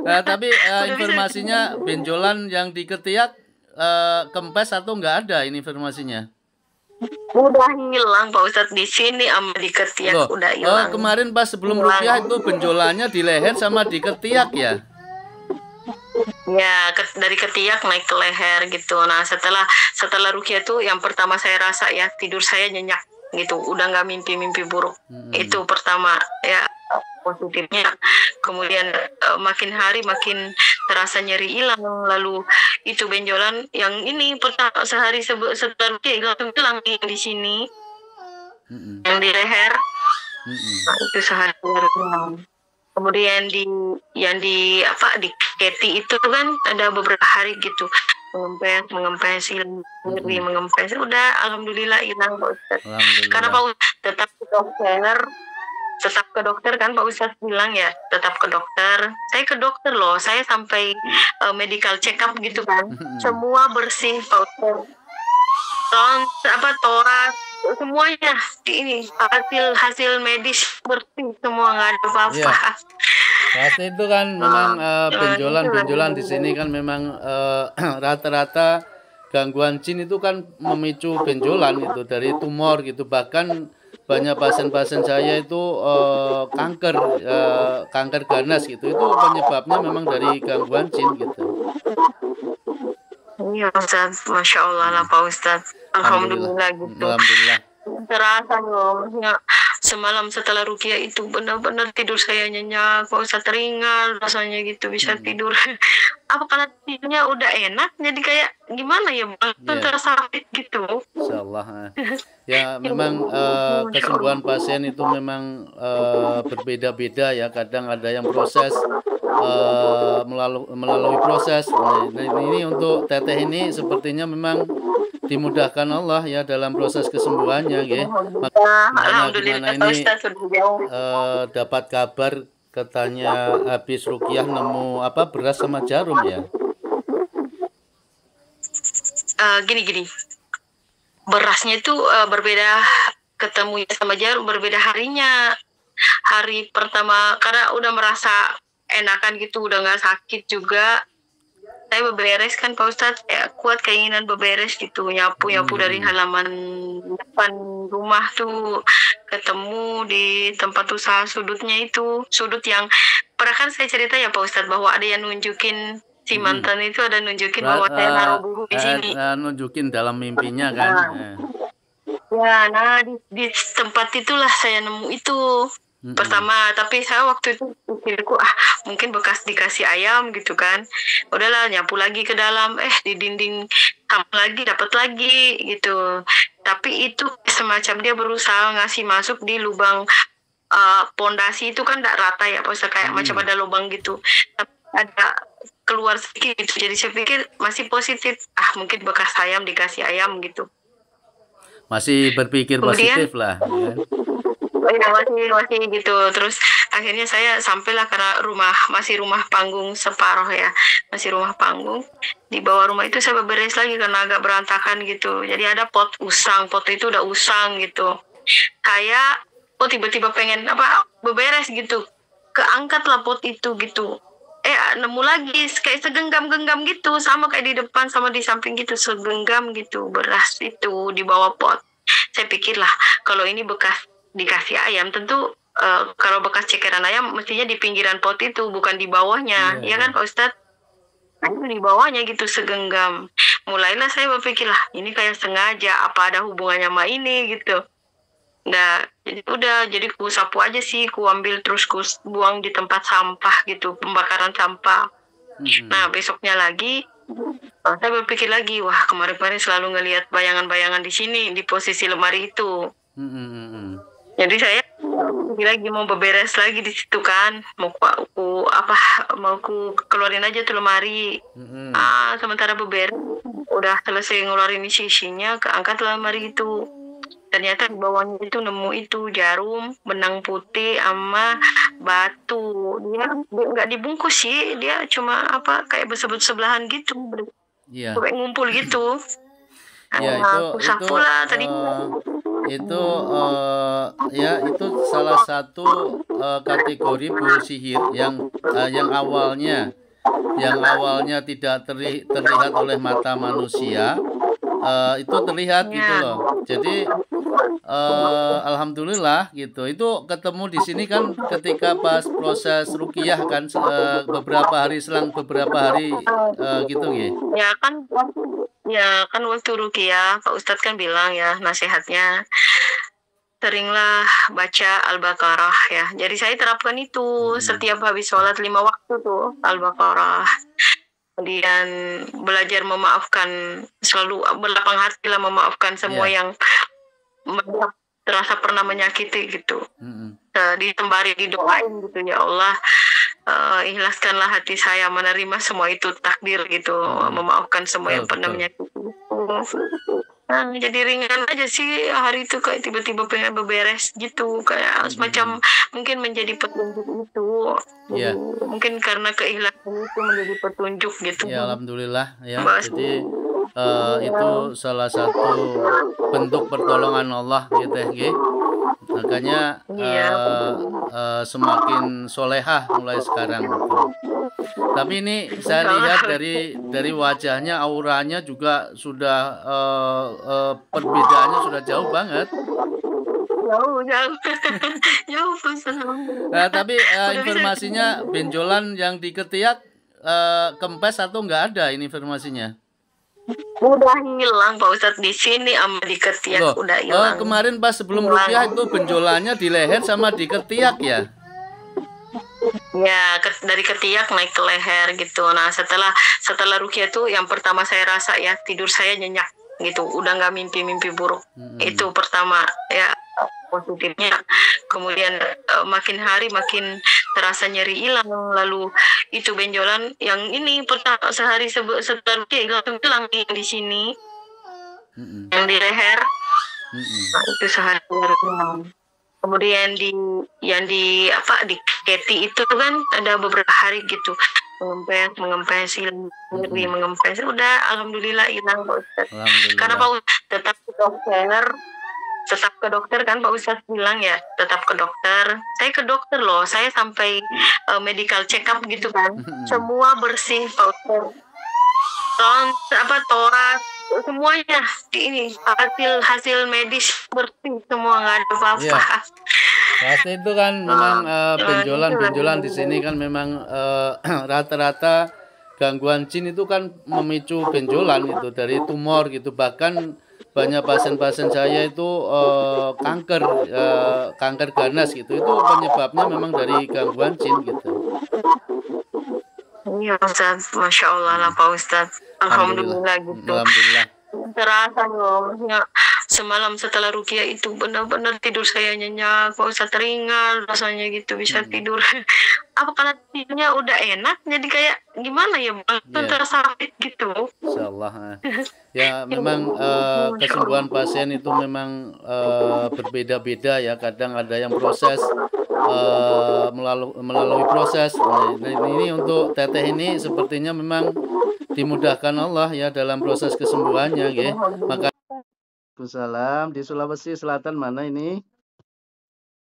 Nah, tapi Udah bisa. informasinya benjolan yang di ketiak kempes atau nggak ada ini informasinya? Udah hilang Pak Ustadz, di sini sama di ketiak Loh, udah hilang. kemarin pas sebelum Hilang. rukyah itu benjolannya di leher sama di ketiak ya? Ya, dari ketiak naik ke leher gitu. Nah, setelah rukyah tuh yang pertama saya rasa ya, tidur saya nyenyak gitu. Udah nggak mimpi-mimpi buruk. Itu pertama ya, positifnya. Kemudian makin hari makin terasa nyeri hilang. Lalu itu benjolan yang ini pertama sehari setelah rukyah hilang di sini. Yang di leher. Nah, itu sehari hilang. Kemudian di keti itu kan ada beberapa hari gitu mengempes hilang, mengempes, udah alhamdulillah hilang Pak Ustadz. Karena Pak Ustadz tetap ke dokter kan Pak Ustadz bilang ya, tetap ke dokter. Saya ke dokter loh, saya sampai medical check up gitu kan, semua bersih Pak Ustadz. Torak semuanya ini hasil medis bersih semua, nggak ada apa-apa. Iya. Pasti itu kan memang benjolan di sini kan memang rata-rata gangguan jin itu kan memicu benjolan itu dari tumor gitu. Bahkan banyak pasien-pasien saya itu kanker ganas gitu. Itu penyebabnya memang dari gangguan jin gitu. Iya Ustaz, Masya Allah lah Pak Ustaz. Alhamdulillah gitu. Alhamdulillah. Terasa loh, ya, semalam setelah rukyah itu benar-benar tidur saya nyenyak, Pak Ustaz, teringat rasanya gitu, bisa tidur. Apa karena tidurnya udah enak, jadi kayak gimana ya, terasa sakit gitu. Insyaallah. Ya memang kesembuhan pasien itu memang berbeda-beda ya. Kadang ada yang proses melalui proses. Nah, ini untuk teteh ini sepertinya memang dimudahkan Allah ya dalam proses kesembuhannya, ya. Makanya gimana ini dapat kabar katanya habis rukyah nemu beras sama jarum ya. Gini. Berasnya itu berbeda, ketemunya sama jarum berbeda harinya. Hari pertama karena udah merasa enakan gitu, udah nggak sakit juga. Saya beberes kan Pak Ustadz, kuat keinginan beberes gitu, nyapu dari halaman depan rumah tuh, ketemu di tempat usaha sudutnya itu, sudut yang pernah kan saya cerita ya Pak Ustadz bahwa ada yang nunjukin si mantan itu, ada nunjukin bahwa saya naruh buku di sini. Nunjukin dalam mimpinya kan. Ya, nah di tempat itulah saya nemu itu. Pertama, tapi saya waktu itu pikirku mungkin bekas dikasih ayam gitu kan. Udahlah nyapu lagi ke dalam, di dinding sama lagi dapat lagi gitu. Tapi itu semacam dia berusaha ngasih masuk di lubang pondasi itu kan tidak rata ya, kayak macam ada lubang gitu. Tapi ada keluar sedikit gitu. Jadi saya pikir masih positif. Mungkin bekas ayam dikasih ayam gitu. Masih berpikir positif lah. Ya, masih gitu. Terus akhirnya saya sampailah karena masih rumah panggung separuh ya, masih rumah panggung. Di bawah rumah itu saya beberes lagi karena agak berantakan gitu. Jadi ada pot itu udah usang gitu. Kayak tiba-tiba pengen beberes gitu, keangkatlah pot itu gitu. Nemu lagi kayak segenggam-genggam gitu, sama kayak di depan sama di samping gitu, segenggam gitu beras itu di bawah pot. Saya pikirlah kalau ini bekas dikasih ayam, tentu kalau bekas cekeran ayam mestinya di pinggiran pot itu, bukan di bawahnya. Ya kan Pak Ustadz? Itu di bawahnya gitu segenggam. Mulailah saya berpikir ini kayak sengaja, apa ada hubungannya sama ini gitu. Nah, jadi ku sapu aja sih, ku ambil terus ku buang di tempat sampah gitu, pembakaran sampah. Nah, besoknya lagi saya berpikir lagi, kemarin-kemarin selalu ngelihat bayangan-bayangan di sini di posisi lemari itu. Jadi saya lagi mau beberes lagi di situ kan, mau ku keluarin aja tuh lemari. Sementara beberes udah selesai ngeluarin isinya, keangkat lemari itu. Ternyata di bawahnya itu nemu itu jarum, benang putih sama batu. Dia nggak dibungkus sih, dia cuma kayak bersebelahan gitu, kayak ngumpul gitu. Ya itu sapu lah tadi. itu itu salah satu kategori sihir yang awalnya tidak terlihat oleh mata manusia, itu terlihat gitu loh. Jadi alhamdulillah gitu. Itu ketemu di sini kan ketika pas proses ruqyah kan, selang beberapa hari gitu nggih. Ya kan waktu ruqyah Pak Ustadz kan bilang ya nasihatnya seringlah baca Al-Baqarah ya. Jadi saya terapkan itu setiap habis sholat 5 waktu tuh Al-Baqarah. Kemudian belajar memaafkan, selalu berlapang hati lah memaafkan semua yang terasa pernah menyakiti gitu. Ditembari didoain gitu, ya Allah, ikhlaskanlah hati saya menerima semua itu takdir gitu, memaafkan semua yang pernah menyakiti. Nah, jadi ringan aja sih hari itu, kayak tiba-tiba pengen beberes gitu, kayak semacam mungkin menjadi petunjuk itu. Mungkin karena keikhlasan itu menjadi petunjuk gitu. Ya alhamdulillah ya. Jadi itu salah satu bentuk pertolongan Allah gitu ya. Makanya semakin solehah mulai sekarang gitu. Tapi ini saya lihat dari wajahnya, auranya juga sudah perbedaannya sudah jauh banget. Jauh. Nah, tapi informasinya benjolan yang di ketiak kempes atau nggak ada ini informasinya? Udah hilang Pak Ustadz, di sini sama di ketiak udah hilang. Kemarin pas sebelum ruqyah itu benjolannya di leher sama di ketiak ya? Ya, dari ketiak naik ke leher gitu. Nah, setelah ruqyah tuh yang pertama saya rasa ya, tidur saya nyenyak gitu, udah nggak mimpi buruk. Itu pertama ya positifnya. Kemudian makin hari makin terasa nyeri hilang. Lalu itu benjolan yang ini pertama sehari setelah hilang di sini, yang di leher. Nah, itu sehari hilang. Kemudian di keti itu kan ada beberapa hari gitu mengempes hilang, mengempes, udah alhamdulillah hilang Pak Ustadz. Karena Pak Ustadz tetap ke dokter kan, Pak Ustadz bilang ya tetap ke dokter. Saya ke dokter loh, saya sampai medical check up gitu kan, semua bersih Pak Ustadz. Torak semuanya di ini hasil medis bersih semua, nggak ada apa-apa. Pasti itu kan memang benjolan di sini kan memang rata-rata gangguan jin itu kan memicu benjolan itu dari tumor gitu. Bahkan banyak pasien-pasien saya itu kanker ganas gitu, itu penyebabnya memang dari gangguan jin gitu. Iya Ustaz, Masya Allah lah Pak Ustaz. Alhamdulillah gitu. Alhamdulillah. Terasa loh, semalam setelah ruqyah itu benar-benar tidur saya nyenyak, Pak Ustaz, ringan rasanya gitu, bisa tidur. Apa karena tidurnya udah enak, jadi kayak gimana ya, terasa sakit gitu. Insyaallah. Ya memang kesembuhan pasien itu memang berbeda-beda ya. Kadang ada yang proses melalui proses. Nah, ini untuk teteh ini sepertinya memang dimudahkan Allah ya dalam proses kesembuhannya, nggih. Maka Waalaikumsalam. Di Sulawesi Selatan mana ini?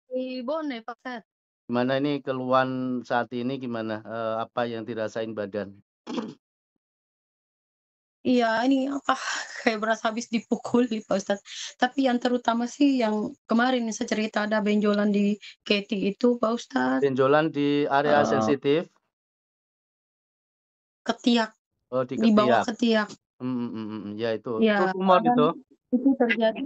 Di Bone, Pak Ustaz. Gimana ini keluhan saat ini gimana? Apa yang dirasain badan? Iya, ini kayak berasa habis dipukul Pak Ustaz. Tapi yang terutama sih yang kemarin saya cerita ada benjolan di keti itu Pak Ustaz. Benjolan di area sensitif? Ketiak. Oh, di bawah ketiak. Ya itu. Ya, itu tumor itu. Itu terjadi.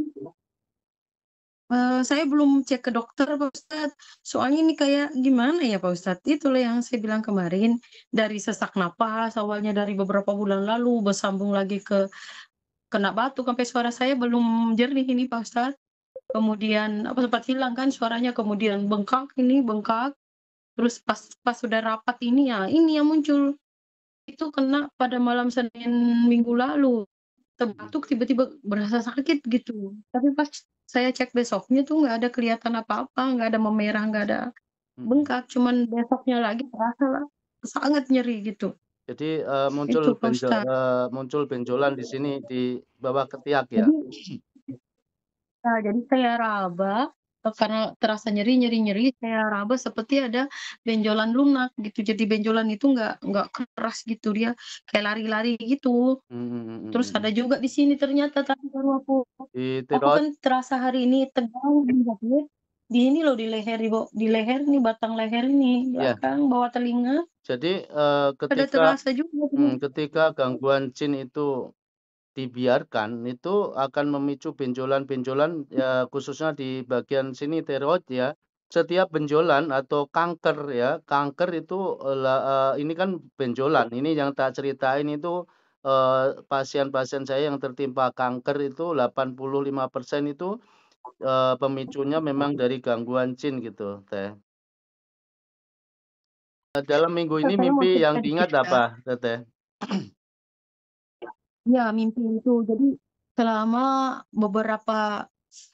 Saya belum cek ke dokter Pak Ustadz, soalnya ini kayak gimana ya Pak Ustadz, itulah yang saya bilang kemarin, dari sesak napas awalnya dari beberapa bulan lalu, bersambung lagi ke kena batuk, sampai suara saya belum jernih ini Pak Ustadz. Kemudian sempat hilang kan suaranya, kemudian bengkak, terus pas sudah rapat ini yang muncul, itu kena pada malam Senin minggu lalu, terbatuk tiba-tiba berasa sakit gitu, tapi pas saya cek besoknya tuh nggak ada kelihatan apa-apa, nggak ada memerah, nggak ada bengkak, cuman besoknya lagi terasa lah sangat nyeri gitu. Jadi muncul benjolan di sini di bawah ketiak ya. jadi saya raba, karena terasa nyeri, saya raba seperti ada benjolan lunak gitu. Jadi benjolan itu nggak keras gitu, dia kayak lari-lari gitu. Terus ada juga di sini ternyata tadi baru Di aku tiroid. kan terasa hari ini tegang di ini loh, di leher nih, batang leher ini, Ya. belakang, bawah telinga. Jadi Ada terasa juga. ketika gangguan jin itu dibiarkan, itu akan memicu benjolan-benjolan ya, khususnya di bagian sini tiroid ya. Setiap benjolan atau kanker ya, kanker itu ini kan benjolan. Ini yang tak ceritain itu pasien-pasien saya yang tertimpa kanker itu 85% itu pemicunya memang dari gangguan jin gitu, Teh. Dalam minggu ini Saya mau mimpi cerita yang dikit diingat ya. apa, Teteh? Ya, mimpi itu. Jadi selama beberapa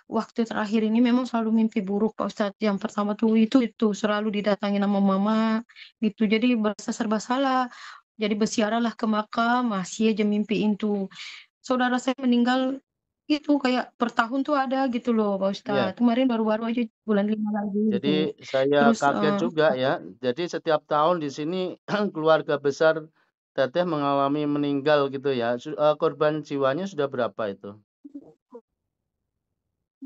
waktu terakhir ini memang selalu mimpi buruk, Pak Ustadz. Yang pertama tuh itu selalu didatangi nama mama gitu. Jadi berasa serba salah. Jadi bersiaralah ke makam, masih aja mimpi itu. Saudara saya meninggal itu kayak per tahun tuh ada gitu loh, Pak Ya. Ustadz. Kemarin baru-baru aja bulan 5 lagi gitu. Jadi saya Terus kaget juga ya. Jadi setiap tahun di sini keluarga besar Teteh mengalami meninggal gitu ya. Korban jiwanya sudah berapa itu?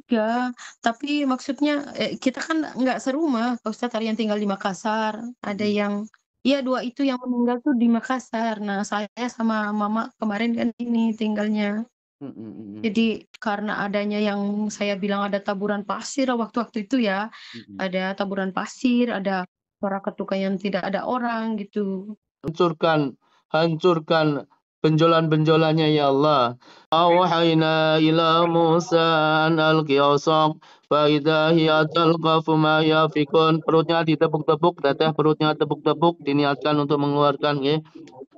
ya, tapi maksudnya kita kan nggak serumah, Pak Ustadz. Ada yang tinggal di Makassar, ada yang iya 2 itu yang meninggal tuh di Makassar. Nah, saya sama mama kemarin kan ini tinggalnya. Jadi karena adanya yang saya bilang ada taburan pasir waktu-waktu itu ya, ada taburan pasir, ada suara ketukan yang tidak ada orang gitu. Hancurkan benjolan-benjolannya ya Allah. Awhayna ila Musa an alqi asaq fa idza hiya talqafu ma yafikun. Perutnya ditepuk-tepuk, Teteh perutnya tepuk-tepuk diniatkan untuk mengeluarkan nggih.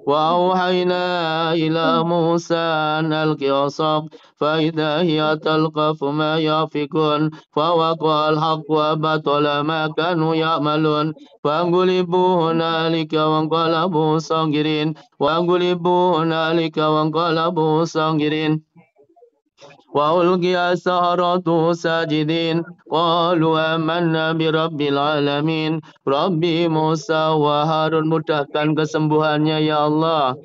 وأوحينا إلى موسى أن ألق عصاك فإذا هي تلقف ما يأفكون فوقع الحق وبطل ما كانوا يعملون فانقلبوا هنالك وانقلبوا صاغرين وألقي السحرة ساجدين قالوا آمنا برب العالمين Rabbi Musa wa Harun, mudahkan kesembuhannya ya Allah.